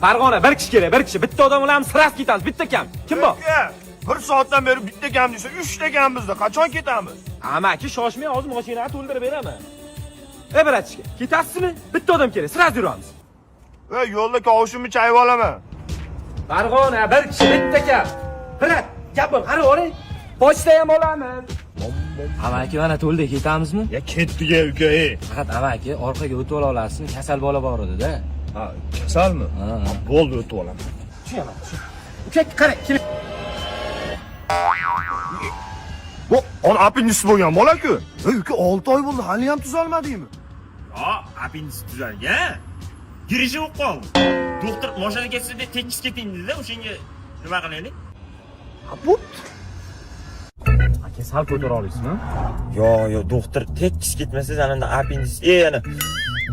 Farg'ona bir kishi kerak, bir kishi. Bitta odam bilan sirasi ketamiz, bitta kam. Kim bu? Bir soatdan beri bitta kam desa, 3 ta kambizda qachon ketamiz? Amaki shoshmay, hozir mashinani to'ldirib beraman. Bratishka, ketasizmi? Bitta odam kerak, sirasi yuramiz. Yo'lda kavushimni chayib olaman. Farg'ona bir kishi, bitta kam. Brat, gapim, qara oling. Pochta ham olamiz. Amaki mana to'ldi, ketamizmi? Ya ketdi-ga uka. Faqat amaki orqaga o'tib ola olasizmi? Kasal bola bor edi-da. Ha, kasalmi? Bo'ldi, o'tib olaman. Tushaman. Uka, qara, kelib. Bu on apendis bo'lgan bola-ku. Uka 6 oy bo'ldi, hali ham tuzalmadingmi? Ha, apendis tuzalgan. Girishi bo'lib qoldi. Doktor mashina ketsa deb tekis keting dedi-da, o'shanga nima qilaylik? Bu Aka, sal ko'tara olasizmi? Yo, doktor tekis ketmasa, ananda apendis, yana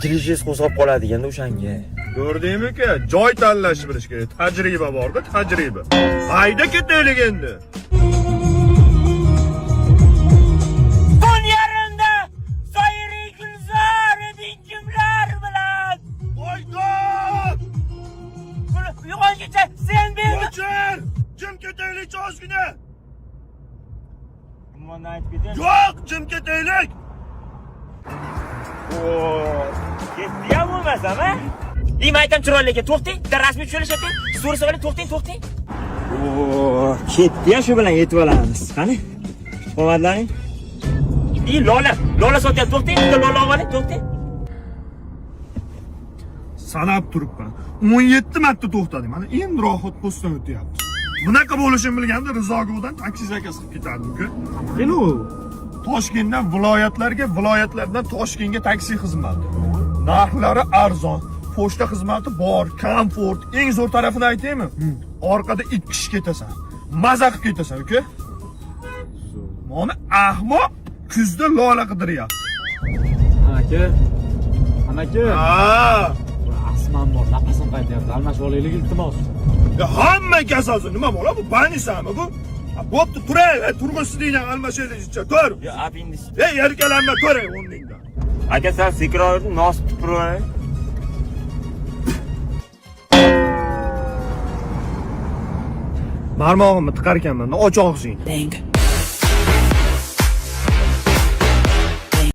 girish qo'zg'ab qoladi deganda o'shanga. ko'rdingmi uka? Joy tanlash bilish kerak. Tajriba bor-da, tajriba. Hayda ketaylik endi. Dunyoda Soyiri Gulzor eding kimlar bilan? Voydod! Yo'qolgacha sen men. Qochir! Jim ketaylik ozgina. Mana aytib keting. Yo'q, jim ketaylik. Ketdi ham bo'lmasam-a? Nima aytam chiroyli ekan, to'xting, bitta rasmiy tushirishating. So'rasa bo'ling, to'xting. Ketdi ham shu bilan yetib olamiz. Qani? Qo'matlaring. Lola sotyapti, to'xting, bitta lola oling, to'xting. Sanab turibman. 17 marta to'xtadim. Mana endi rohat postdan o'tyapti. Bunaqa bo'lishini bilganda Rizogovdan taksi zakaz qilib ketardim-ku. Elo, Toshkentdan viloyatlarga, viloyatlardan Toshkentga taksi xizmati. Narxlari arzon, pochta xizmati bor, komfort. Eng zo'r tarafini aytaymi? Orqada 2 kishi ketasan. Maza qilib ketasan, uka. Mana ahmoq kuzda lola qidiryapti. Amaki. Ha! Asman bor, nafasim qaytyapti. Almashib olaylik iltimos. Ya hamma kasalsiz, nima bo'la bu? Banisami bu? Bo'pti, turay, turmushingdan almashaylikcha, tur. Yo, apendis. Erkalanma, turay o'rningdan. Aka, sen sekroyni nosib turay. Barmog'imni tiqar ekanman, och og'zingni.